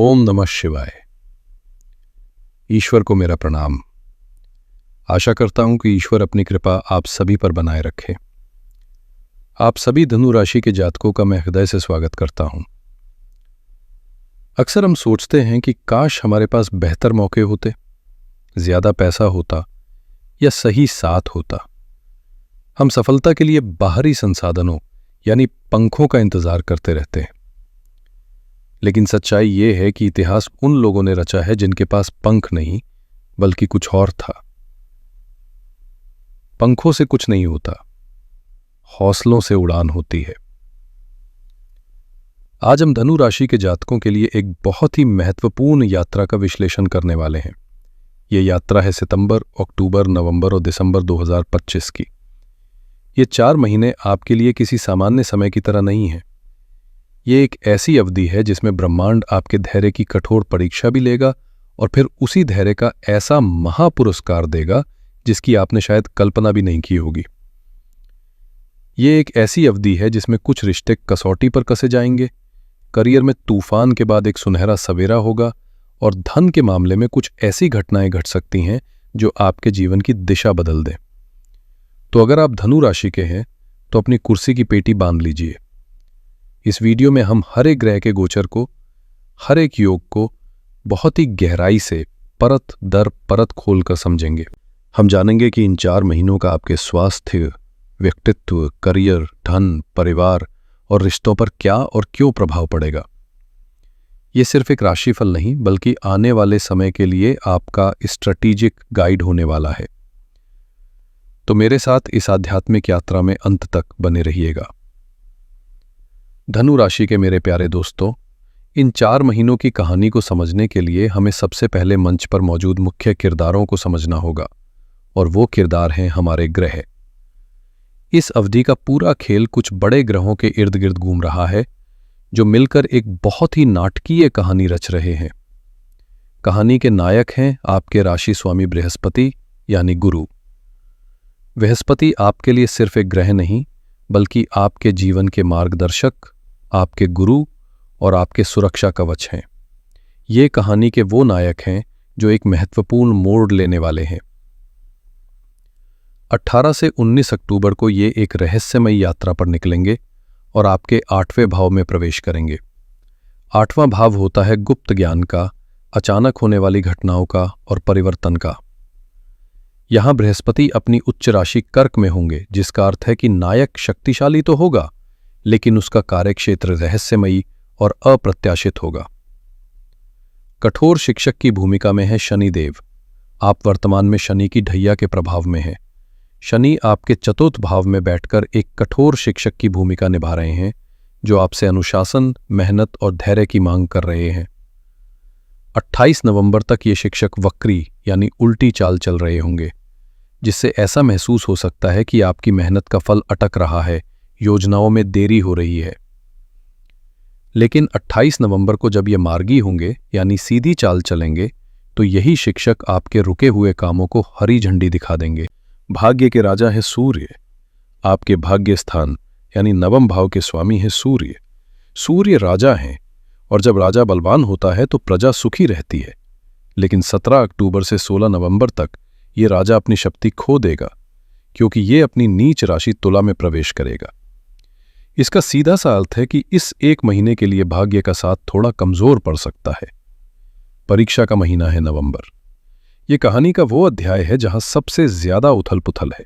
ओम नमः शिवाय। ईश्वर को मेरा प्रणाम। आशा करता हूं कि ईश्वर अपनी कृपा आप सभी पर बनाए रखे। आप सभी धनु राशि के जातकों का मैं हृदय से स्वागत करता हूं। अक्सर हम सोचते हैं कि काश हमारे पास बेहतर मौके होते, ज्यादा पैसा होता या सही साथ होता। हम सफलता के लिए बाहरी संसाधनों यानी पंखों का इंतजार करते रहते हैं, लेकिन सच्चाई ये है कि इतिहास उन लोगों ने रचा है जिनके पास पंख नहीं बल्कि कुछ और था। पंखों से कुछ नहीं होता, हौसलों से उड़ान होती है। आज हम धनु राशि के जातकों के लिए एक बहुत ही महत्वपूर्ण यात्रा का विश्लेषण करने वाले हैं। ये यात्रा है सितंबर, अक्टूबर, नवंबर और दिसंबर 2025 की। ये 4 महीने आपके लिए किसी सामान्य समय की तरह नहीं है। ये एक ऐसी अवधि है जिसमें ब्रह्मांड आपके धैर्य की कठोर परीक्षा भी लेगा और फिर उसी धैर्य का ऐसा महापुरस्कार देगा जिसकी आपने शायद कल्पना भी नहीं की होगी। ये एक ऐसी अवधि है जिसमें कुछ रिश्ते कसौटी पर कसे जाएंगे, करियर में तूफान के बाद एक सुनहरा सवेरा होगा और धन के मामले में कुछ ऐसी घटनाएं घट सकती हैं जो आपके जीवन की दिशा बदल दें। तो अगर आप धनु राशि के हैं तो अपनी कुर्सी की पेटी बांध लीजिए। इस वीडियो में हम हर एक ग्रह के गोचर को, हर एक योग को बहुत ही गहराई से परत दर परत खोलकर समझेंगे। हम जानेंगे कि इन 4 महीनों का आपके स्वास्थ्य, व्यक्तित्व, करियर, धन, परिवार और रिश्तों पर क्या और क्यों प्रभाव पड़ेगा। ये सिर्फ एक राशिफल नहीं बल्कि आने वाले समय के लिए आपका स्ट्रेटेजिक गाइड होने वाला है। तो मेरे साथ इस आध्यात्मिक यात्रा में अंत तक बने रहिएगा। धनु राशि के मेरे प्यारे दोस्तों, इन 4 महीनों की कहानी को समझने के लिए हमें सबसे पहले मंच पर मौजूद मुख्य किरदारों को समझना होगा, और वो किरदार हैं हमारे ग्रह। इस अवधि का पूरा खेल कुछ बड़े ग्रहों के इर्द गिर्द घूम रहा है, जो मिलकर एक बहुत ही नाटकीय कहानी रच रहे हैं। कहानी के नायक हैं आपके राशि स्वामी बृहस्पति यानी गुरु। बृहस्पति आपके लिए सिर्फ एक ग्रह नहीं बल्कि आपके जीवन के मार्गदर्शक, आपके गुरु और आपके सुरक्षा कवच हैं। ये कहानी के वो नायक हैं जो एक महत्वपूर्ण मोड़ लेने वाले हैं। 18 से 19 अक्टूबर को ये एक रहस्यमयी यात्रा पर निकलेंगे और आपके 8वें भाव में प्रवेश करेंगे। 8वां भाव होता है गुप्त ज्ञान का, अचानक होने वाली घटनाओं का और परिवर्तन का। यहां बृहस्पति अपनी उच्च राशि कर्क में होंगे, जिसका अर्थ है कि नायक शक्तिशाली तो होगा लेकिन उसका कार्यक्षेत्र रहस्यमयी और अप्रत्याशित होगा। कठोर शिक्षक की भूमिका में है शनिदेव। आप वर्तमान में शनि की ढैया के प्रभाव में हैं। शनि आपके चतुर्थ भाव में बैठकर एक कठोर शिक्षक की भूमिका निभा रहे हैं, जो आपसे अनुशासन, मेहनत और धैर्य की मांग कर रहे हैं। 28 नवंबर तक ये शिक्षक वक्री यानी उल्टी चाल चल रहे होंगे, जिससे ऐसा महसूस हो सकता है कि आपकी मेहनत का फल अटक रहा है, योजनाओं में देरी हो रही है। लेकिन 28 नवंबर को जब ये मार्गी होंगे यानी सीधी चाल चलेंगे, तो यही शिक्षक आपके रुके हुए कामों को हरी झंडी दिखा देंगे। भाग्य के राजा है सूर्य। आपके भाग्य स्थान यानी 9वें भाव के स्वामी है सूर्य। सूर्य राजा हैं, और जब राजा बलवान होता है तो प्रजा सुखी रहती है। लेकिन 17 अक्टूबर से 16 नवंबर तक ये राजा अपनी शक्ति खो देगा, क्योंकि ये अपनी नीच राशि तुला में प्रवेश करेगा। इसका सीधा सा अर्थ है कि इस 1 महीने के लिए भाग्य का साथ थोड़ा कमजोर पड़ सकता है। परीक्षा का महीना है नवंबर। ये कहानी का वो अध्याय है जहां सबसे ज्यादा उथल पुथल है।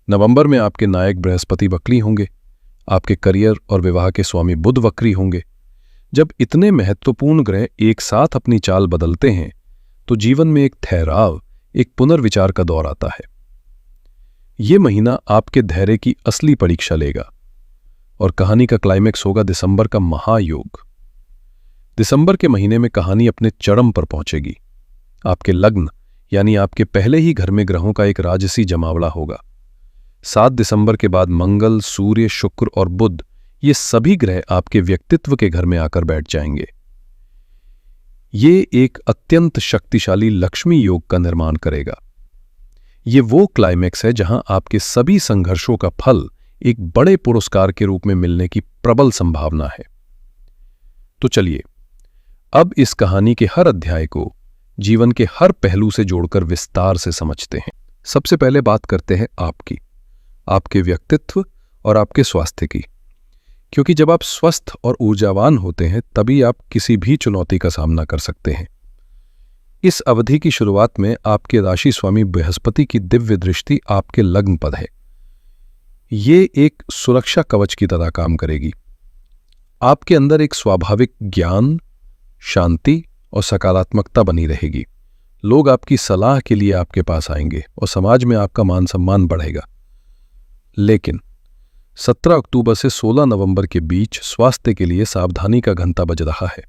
नवंबर में आपके नायक बृहस्पति वक्री होंगे, आपके करियर और विवाह के स्वामी बुध वक्री होंगे। जब इतने महत्वपूर्ण ग्रह एक साथ अपनी चाल बदलते हैं तो जीवन में एक ठहराव, एक पुनर्विचार का दौर आता है। ये महीना आपके धैर्य की असली परीक्षा लेगा, और कहानी का क्लाइमेक्स होगा दिसंबर का महायोग। दिसंबर के महीने में कहानी अपने चरम पर पहुंचेगी। आपके लग्न यानी आपके पहले ही घर में ग्रहों का एक राजसी जमावड़ा होगा। 7 दिसंबर के बाद मंगल, सूर्य, शुक्र और बुध, ये सभी ग्रह आपके व्यक्तित्व के घर में आकर बैठ जाएंगे। ये एक अत्यंत शक्तिशाली लक्ष्मी योग का निर्माण करेगा। ये वो क्लाइमेक्स है जहां आपके सभी संघर्षों का फल एक बड़े पुरस्कार के रूप में मिलने की प्रबल संभावना है। तो चलिए अब इस कहानी के हर अध्याय को जीवन के हर पहलू से जोड़कर विस्तार से समझते हैं। सबसे पहले बात करते हैं आपके व्यक्तित्व और आपके स्वास्थ्य की, क्योंकि जब आप स्वस्थ और ऊर्जावान होते हैं तभी आप किसी भी चुनौती का सामना कर सकते हैं। इस अवधि की शुरुआत में आपके राशि स्वामी बृहस्पति की दिव्य दृष्टि आपके लग्न पर है। ये एक सुरक्षा कवच की तरह काम करेगी। आपके अंदर एक स्वाभाविक ज्ञान, शांति और सकारात्मकता बनी रहेगी। लोग आपकी सलाह के लिए आपके पास आएंगे और समाज में आपका मान सम्मान बढ़ेगा। लेकिन 17 अक्टूबर से 16 नवंबर के बीच स्वास्थ्य के लिए सावधानी का घंटा बज रहा है।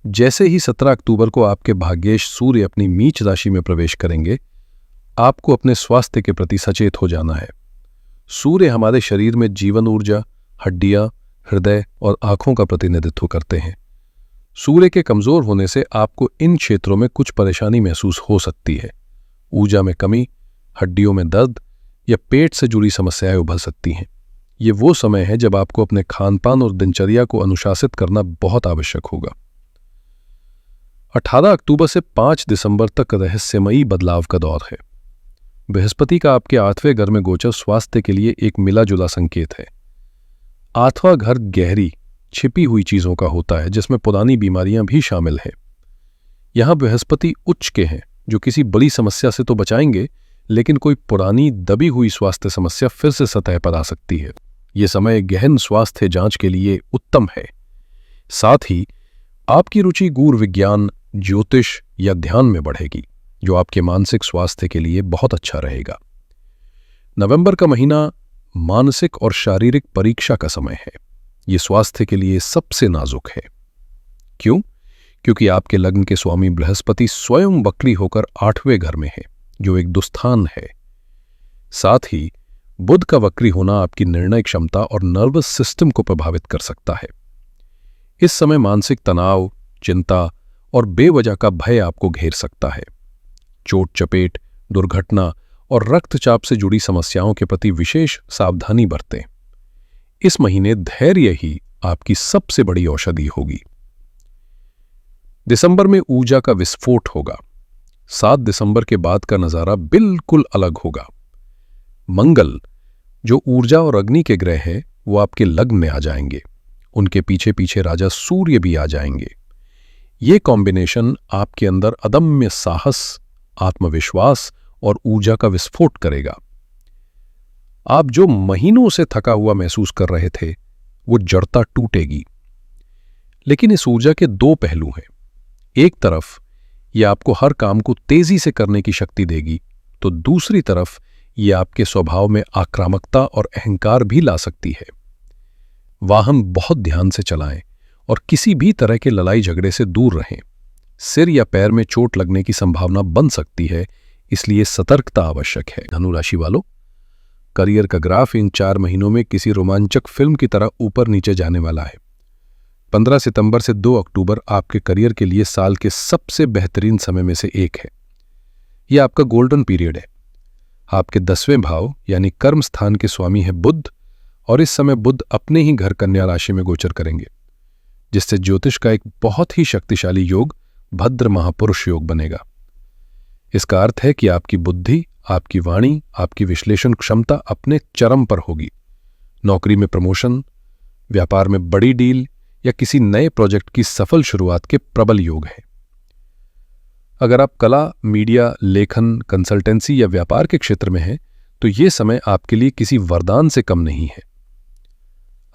जैसे ही 17 अक्टूबर को आपके भाग्येश सूर्य अपनी मीच राशि में प्रवेश करेंगे, आपको अपने स्वास्थ्य के प्रति सचेत हो जाना है। सूर्य हमारे शरीर में जीवन ऊर्जा, हड्डियां, हृदय और आंखों का प्रतिनिधित्व करते हैं। सूर्य के कमजोर होने से आपको इन क्षेत्रों में कुछ परेशानी महसूस हो सकती है। ऊर्जा में कमी, हड्डियों में दर्द या पेट से जुड़ी समस्याएं उभर सकती हैं। ये वो समय है जब आपको अपने खानपान और दिनचर्या को अनुशासित करना बहुत आवश्यक होगा। 18 अक्टूबर से 5 दिसंबर तक रहस्यमयी बदलाव का दौर है। बृहस्पति का आपके 8वें घर में गोचर स्वास्थ्य के लिए एक मिला जुला संकेत है। 8वां घर गहरी छिपी हुई चीजों का होता है, जिसमें पुरानी बीमारियां भी शामिल हैं। यहां बृहस्पति उच्च के हैं, जो किसी बड़ी समस्या से तो बचाएंगे, लेकिन कोई पुरानी दबी हुई स्वास्थ्य समस्या फिर से सतह पर आ सकती है। यह समय गहन स्वास्थ्य जांच के लिए उत्तम है। साथ ही आपकी रुचि गूढ़ विज्ञान, ज्योतिष या ध्यान में बढ़ेगी, जो आपके मानसिक स्वास्थ्य के लिए बहुत अच्छा रहेगा। नवंबर का महीना मानसिक और शारीरिक परीक्षा का समय है। यह स्वास्थ्य के लिए सबसे नाजुक है। क्यों? क्योंकि आपके लग्न के स्वामी बृहस्पति स्वयं वक्री होकर 8वें घर में है, जो एक दुस्थान है। साथ ही बुध का वक्री होना आपकी निर्णय क्षमता और नर्वस सिस्टम को प्रभावित कर सकता है। इस समय मानसिक तनाव, चिंता और बेवजह का भय आपको घेर सकता है। चोट चपेट, दुर्घटना और रक्तचाप से जुड़ी समस्याओं के प्रति विशेष सावधानी बरतें। इस महीने धैर्य ही आपकी सबसे बड़ी औषधि होगी। दिसंबर में ऊर्जा का विस्फोट होगा। 7 दिसंबर के बाद का नजारा बिल्कुल अलग होगा। मंगल, जो ऊर्जा और अग्नि के ग्रह हैं, वो आपके लग्न में आ जाएंगे। उनके पीछे पीछे राजा सूर्य भी आ जाएंगे। ये कॉम्बिनेशन आपके अंदर अदम्य साहस, आत्मविश्वास और ऊर्जा का विस्फोट करेगा। आप जो महीनों से थका हुआ महसूस कर रहे थे, वो जड़ता टूटेगी। लेकिन इस ऊर्जा के 2 पहलू हैं। एक तरफ ये आपको हर काम को तेजी से करने की शक्ति देगी, तो दूसरी तरफ ये आपके स्वभाव में आक्रामकता और अहंकार भी ला सकती है। वाहन बहुत ध्यान से चलाएं और किसी भी तरह के लड़ाई झगड़े से दूर रहें। सिर या पैर में चोट लगने की संभावना बन सकती है, इसलिए सतर्कता आवश्यक है। धनु राशि वालों, करियर का ग्राफ इन 4 महीनों में किसी रोमांचक फिल्म की तरह ऊपर नीचे जाने वाला है। 15 सितंबर से 2 अक्टूबर आपके करियर के लिए साल के सबसे बेहतरीन समय में से एक है। यह आपका गोल्डन पीरियड है। आपके 10वें भाव यानी कर्म स्थान के स्वामी है बुध, और इस समय बुध अपने ही घर कन्या राशि में गोचर करेंगे, जिससे ज्योतिष का एक बहुत ही शक्तिशाली योग भद्र महापुरुष योग बनेगा। इसका अर्थ है कि आपकी बुद्धि, आपकी वाणी, आपकी विश्लेषण क्षमता अपने चरम पर होगी। नौकरी में प्रमोशन, व्यापार में बड़ी डील या किसी नए प्रोजेक्ट की सफल शुरुआत के प्रबल योग हैं। अगर आप कला, मीडिया, लेखन, कंसल्टेंसी या व्यापार के क्षेत्र में हैं, तो ये समय आपके लिए किसी वरदान से कम नहीं है।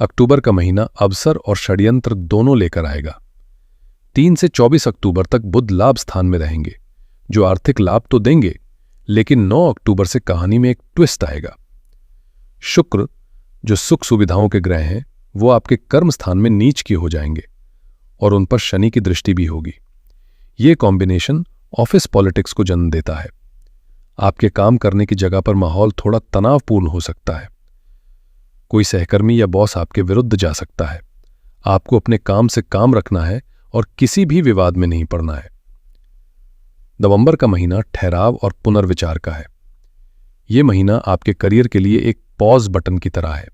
अक्टूबर का महीना अवसर और षड्यंत्र दोनों लेकर आएगा। 3 से 24 अक्टूबर तक बुध लाभ स्थान में रहेंगे, जो आर्थिक लाभ तो देंगे, लेकिन 9 अक्टूबर से कहानी में एक ट्विस्ट आएगा। शुक्र, जो सुख सुविधाओं के ग्रह हैं, वो आपके कर्म स्थान में नीच की हो जाएंगे और उन पर शनि की दृष्टि भी होगी। ये कॉम्बिनेशन ऑफिस पॉलिटिक्स को जन्म देता है। आपके काम करने की जगह पर माहौल थोड़ा तनावपूर्ण हो सकता है। कोई सहकर्मी या बॉस आपके विरुद्ध जा सकता है। आपको अपने काम से काम रखना है और किसी भी विवाद में नहीं पड़ना है। नवंबर का महीना ठहराव और पुनर्विचार का है। यह महीना आपके करियर के लिए एक पॉज बटन की तरह है।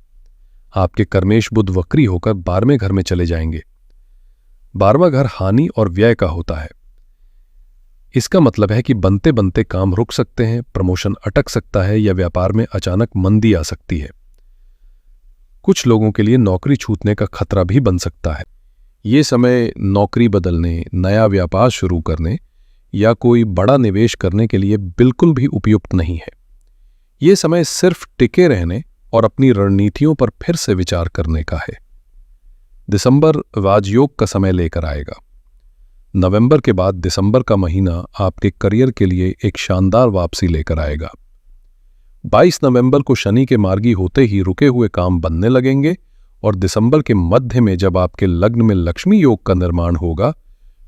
आपके कर्मेश बुध वक्री होकर 12वें घर में चले जाएंगे। 12वां घर हानि और व्यय का होता है। इसका मतलब है कि बनते बनते काम रुक सकते हैं, प्रमोशन अटक सकता है या व्यापार में अचानक मंदी आ सकती है। कुछ लोगों के लिए नौकरी छूटने का खतरा भी बन सकता है। ये समय नौकरी बदलने, नया व्यापार शुरू करने या कोई बड़ा निवेश करने के लिए बिल्कुल भी उपयुक्त नहीं है। ये समय सिर्फ टिके रहने और अपनी रणनीतियों पर फिर से विचार करने का है। दिसंबर राजयोग का समय लेकर आएगा। नवंबर के बाद दिसंबर का महीना आपके करियर के लिए एक शानदार वापसी लेकर आएगा। 22 नवंबर को शनि के मार्गी होते ही रुके हुए काम बनने लगेंगे और दिसंबर के मध्य में जब आपके लग्न में लक्ष्मी योग का निर्माण होगा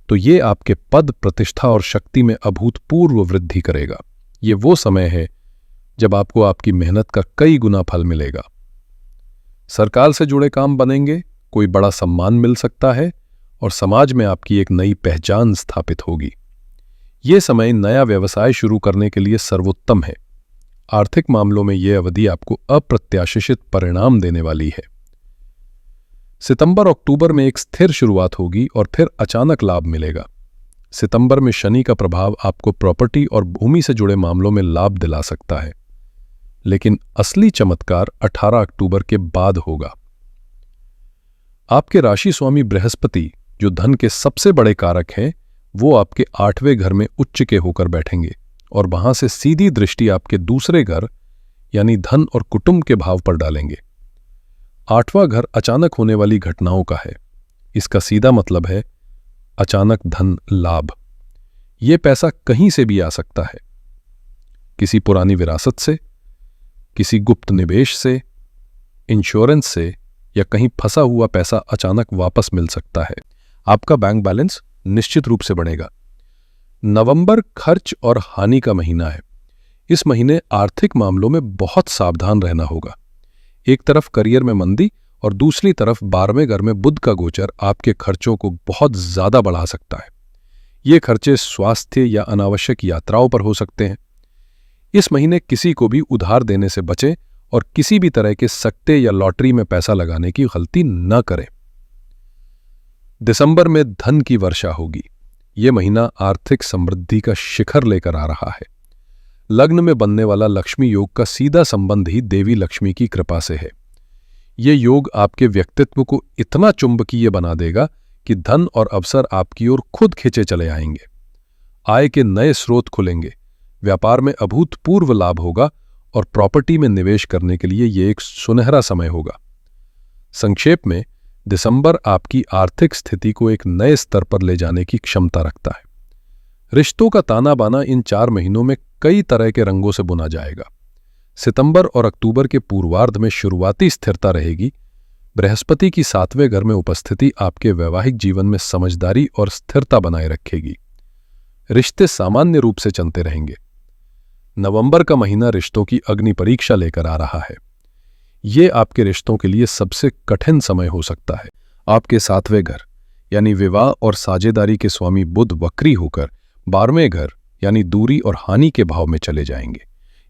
तो ये आपके पद, प्रतिष्ठा और शक्ति में अभूतपूर्व वृद्धि करेगा। ये वो समय है जब आपको आपकी मेहनत का कई गुना फल मिलेगा। सरकार से जुड़े काम बनेंगे, कोई बड़ा सम्मान मिल सकता है और समाज में आपकी एक नई पहचान स्थापित होगी। ये समय नया व्यवसाय शुरू करने के लिए सर्वोत्तम है। आर्थिक मामलों में यह अवधि आपको अप्रत्याशित परिणाम देने वाली है। सितंबर अक्टूबर में एक स्थिर शुरुआत होगी और फिर अचानक लाभ मिलेगा। सितंबर में शनि का प्रभाव आपको प्रॉपर्टी और भूमि से जुड़े मामलों में लाभ दिला सकता है, लेकिन असली चमत्कार 18 अक्टूबर के बाद होगा। आपके राशि स्वामी बृहस्पति, जो धन के सबसे बड़े कारक हैं, वो आपके 8वें घर में उच्च के होकर बैठेंगे और वहां से सीधी दृष्टि आपके दूसरे घर यानी धन और कुटुंब के भाव पर डालेंगे। 8वां घर अचानक होने वाली घटनाओं का है। इसका सीधा मतलब है अचानक धन लाभ। ये पैसा कहीं से भी आ सकता है, किसी पुरानी विरासत से, किसी गुप्त निवेश से, इंश्योरेंस से या कहीं फंसा हुआ पैसा अचानक वापस मिल सकता है। आपका बैंक बैलेंस निश्चित रूप से बढ़ेगा। नवंबर खर्च और हानि का महीना है। इस महीने आर्थिक मामलों में बहुत सावधान रहना होगा। एक तरफ करियर में मंदी और दूसरी तरफ 12वें घर में बुध का गोचर आपके खर्चों को बहुत ज्यादा बढ़ा सकता है। ये खर्चे स्वास्थ्य या अनावश्यक यात्राओं पर हो सकते हैं। इस महीने किसी को भी उधार देने से बचें और किसी भी तरह के सट्टे या लॉटरी में पैसा लगाने की गलती न करें। दिसंबर में धन की वर्षा होगी। यह महीना आर्थिक समृद्धि का शिखर लेकर आ रहा है। लग्न में बनने वाला लक्ष्मी योग का सीधा संबंध ही देवी लक्ष्मी की कृपा से है। यह योग आपके व्यक्तित्व को इतना चुंबकीय बना देगा कि धन और अवसर आपकी ओर खुद खींचे चले आएंगे। आय के नए स्रोत खुलेंगे, व्यापार में अभूतपूर्व लाभ होगा और प्रॉपर्टी में निवेश करने के लिए यह एक सुनहरा समय होगा। संक्षेप में, दिसंबर आपकी आर्थिक स्थिति को एक नए स्तर पर ले जाने की क्षमता रखता है। रिश्तों का ताना बाना इन 4 महीनों में कई तरह के रंगों से बुना जाएगा। सितंबर और अक्टूबर के पूर्वार्ध में शुरुआती स्थिरता रहेगी। बृहस्पति की 7वें घर में उपस्थिति आपके वैवाहिक जीवन में समझदारी और स्थिरता बनाए रखेगी। रिश्ते सामान्य रूप से चलते रहेंगे। नवंबर का महीना रिश्तों की अग्नि परीक्षा लेकर आ रहा है। ये आपके रिश्तों के लिए सबसे कठिन समय हो सकता है। आपके 7वें घर यानी विवाह और साझेदारी के स्वामी बुध वक्री होकर 12वें घर यानी दूरी और हानि के भाव में चले जाएंगे।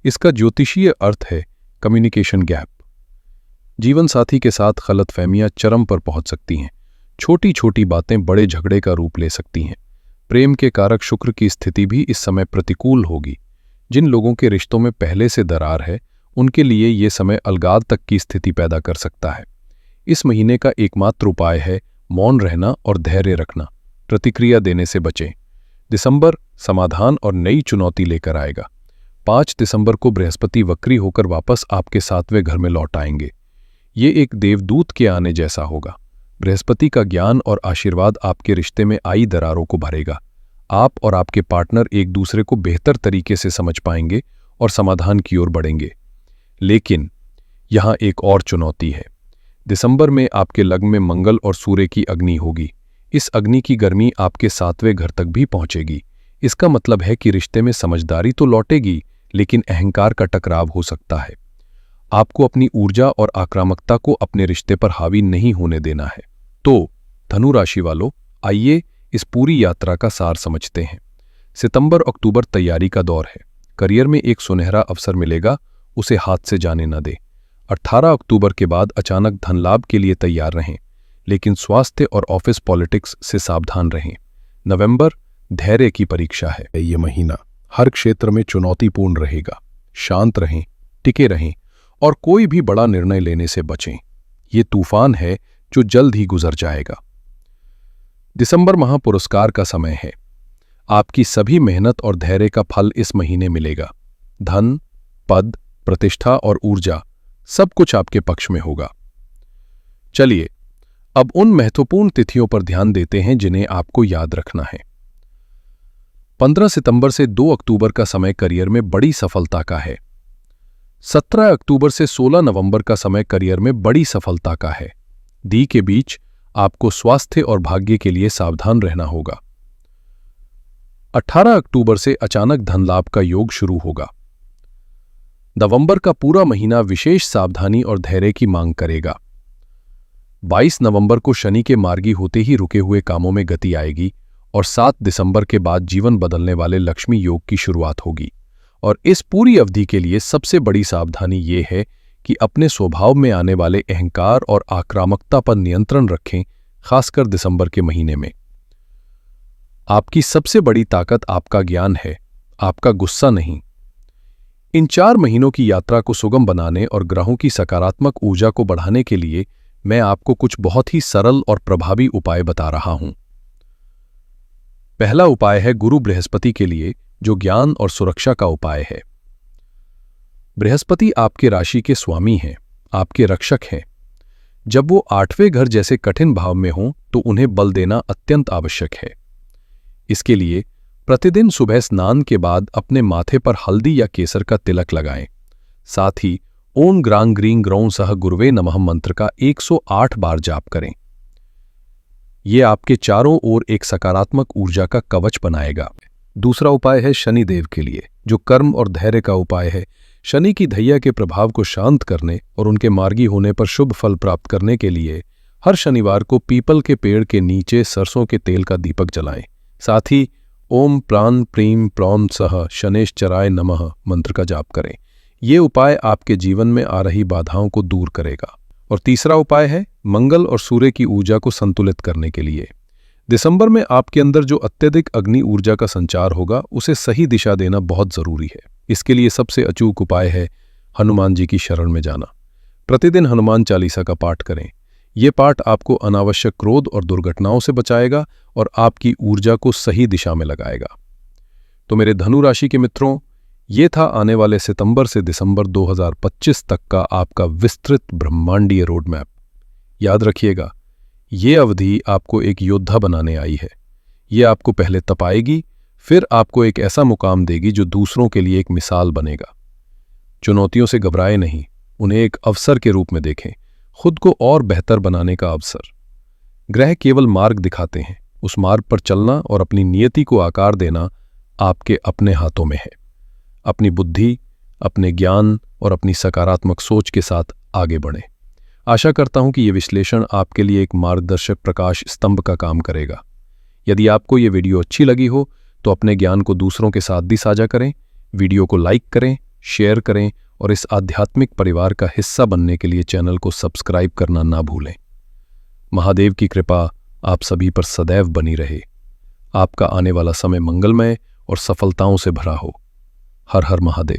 इसका ज्योतिषीय अर्थ है कम्युनिकेशन गैप। जीवन साथी के साथ गलतफहमियां चरम पर पहुंच सकती हैं। छोटी छोटी बातें बड़े झगड़े का रूप ले सकती हैं। प्रेम के कारक शुक्र की स्थिति भी इस समय प्रतिकूल होगी। जिन लोगों के रिश्तों में पहले से दरार है, उनके लिए ये समय अलगाव तक की स्थिति पैदा कर सकता है। इस महीने का एकमात्र उपाय है मौन रहना और धैर्य रखना। प्रतिक्रिया देने से बचें। दिसंबर समाधान और नई चुनौती लेकर आएगा। 5 दिसंबर को बृहस्पति वक्री होकर वापस आपके 7वें घर में लौट आएंगे। ये एक देवदूत के आने जैसा होगा। बृहस्पति का ज्ञान और आशीर्वाद आपके रिश्ते में आई दरारों को भरेगा। आप और आपके पार्टनर एक दूसरे को बेहतर तरीके से समझ पाएंगे और समाधान की ओर बढ़ेंगे। लेकिन यहां एक और चुनौती है। दिसंबर में आपके लग्न में मंगल और सूर्य की अग्नि होगी। इस अग्नि की गर्मी आपके 7वें घर तक भी पहुंचेगी। इसका मतलब है कि रिश्ते में समझदारी तो लौटेगी, लेकिन अहंकार का टकराव हो सकता है। आपको अपनी ऊर्जा और आक्रामकता को अपने रिश्ते पर हावी नहीं होने देना है। तो धनु राशि वालों, आइए इस पूरी यात्रा का सार समझते हैं। सितंबर अक्टूबर तैयारी का दौर है। करियर में एक सुनहरा अवसर मिलेगा, उसे हाथ से जाने न दें। 18 अक्टूबर के बाद अचानक धन लाभ के लिए तैयार रहें। लेकिन स्वास्थ्य और ऑफिस पॉलिटिक्स से सावधान रहें। नवंबर धैर्य की परीक्षा है। ये महीना हर क्षेत्र में चुनौतीपूर्ण रहेगा। शांत रहें, टिके रहें और कोई भी बड़ा निर्णय लेने से बचें। ये तूफान है जो जल्द ही गुजर जाएगा। दिसंबर माह पुरस्कार का समय है। आपकी सभी मेहनत और धैर्य का फल इस महीने मिलेगा। धन, पद, प्रतिष्ठा और ऊर्जा सब कुछ आपके पक्ष में होगा। चलिए अब उन महत्वपूर्ण तिथियों पर ध्यान देते हैं जिन्हें आपको याद रखना है। 15 सितंबर से 2 अक्टूबर का समय करियर में बड़ी सफलता का है। 17 अक्टूबर से 16 नवंबर का समय करियर में बड़ी सफलता का है। दी के बीच आपको स्वास्थ्य और भाग्य के लिए सावधान रहना होगा। 18 अक्टूबर से अचानक धन लाभ का योग शुरू होगा। नवंबर का पूरा महीना विशेष सावधानी और धैर्य की मांग करेगा। 22 नवंबर को शनि के मार्गी होते ही रुके हुए कामों में गति आएगी और 7 दिसंबर के बाद जीवन बदलने वाले लक्ष्मी योग की शुरुआत होगी। और इस पूरी अवधि के लिए सबसे बड़ी सावधानी ये है कि अपने स्वभाव में आने वाले अहंकार और आक्रामकता पर नियंत्रण रखें, खासकर दिसंबर के महीने में। आपकी सबसे बड़ी ताकत आपका ज्ञान है, आपका गुस्सा नहीं। इन 4 महीनों की यात्रा को सुगम बनाने और ग्रहों की सकारात्मक ऊर्जा को बढ़ाने के लिए मैं आपको कुछ बहुत ही सरल और प्रभावी उपाय बता रहा हूं। पहला उपाय है गुरु बृहस्पति के लिए, जो ज्ञान और सुरक्षा का उपाय है। बृहस्पति आपके राशि के स्वामी हैं, आपके रक्षक हैं। जब वो 8वें घर जैसे कठिन भाव में हों तो उन्हें बल देना अत्यंत आवश्यक है। इसके लिए प्रतिदिन सुबह स्नान के बाद अपने माथे पर हल्दी या केसर का तिलक लगाएं। साथ ही ओम ग्रां ग्रीं ग्रौं सह गुरुवे नमः मंत्र का 108 बार जाप करें। ये आपके चारों ओर एक सकारात्मक ऊर्जा का कवच बनाएगा। दूसरा उपाय है शनि देव के लिए, जो कर्म और धैर्य का उपाय है। शनि की धैर्य के प्रभाव को शांत करने और उनके मार्गी होने पर शुभ फल प्राप्त करने के लिए हर शनिवार को पीपल के पेड़ के नीचे सरसों के तेल का दीपक जलाएं। साथ ही ओम प्राण प्रीम प्रौम सह शनेश्चराय नमः मंत्र का जाप करें। ये उपाय आपके जीवन में आ रही बाधाओं को दूर करेगा। और तीसरा उपाय है मंगल और सूर्य की ऊर्जा को संतुलित करने के लिए। दिसंबर में आपके अंदर जो अत्यधिक अग्नि ऊर्जा का संचार होगा, उसे सही दिशा देना बहुत जरूरी है। इसके लिए सबसे अचूक उपाय है हनुमान जी की शरण में जाना। प्रतिदिन हनुमान चालीसा का पाठ करें। ये पाठ आपको अनावश्यक क्रोध और दुर्घटनाओं से बचाएगा और आपकी ऊर्जा को सही दिशा में लगाएगा। तो मेरे धनु राशि के मित्रों, ये था आने वाले सितंबर से दिसंबर 2025 तक का आपका विस्तृत ब्रह्मांडीय रोड मैप। याद रखिएगा, ये अवधि आपको एक योद्धा बनाने आई है। ये आपको पहले तपाएगी, फिर आपको एक ऐसा मुकाम देगी जो दूसरों के लिए एक मिसाल बनेगा। चुनौतियों से घबराए नहीं, उन्हें एक अवसर के रूप में देखें, खुद को और बेहतर बनाने का अवसर। ग्रह केवल मार्ग दिखाते हैं, उस मार्ग पर चलना और अपनी नियति को आकार देना आपके अपने हाथों में है। अपनी बुद्धि, अपने ज्ञान और अपनी सकारात्मक सोच के साथ आगे बढ़ें। आशा करता हूं कि यह विश्लेषण आपके लिए एक मार्गदर्शक प्रकाश स्तंभ का काम करेगा। यदि आपको ये वीडियो अच्छी लगी हो तो अपने ज्ञान को दूसरों के साथ भी साझा करें। वीडियो को लाइक करें, शेयर करें और इस आध्यात्मिक परिवार का हिस्सा बनने के लिए चैनल को सब्सक्राइब करना ना भूलें। महादेव की कृपा आप सभी पर सदैव बनी रहे। आपका आने वाला समय मंगलमय और सफलताओं से भरा हो। हर हर महादेव।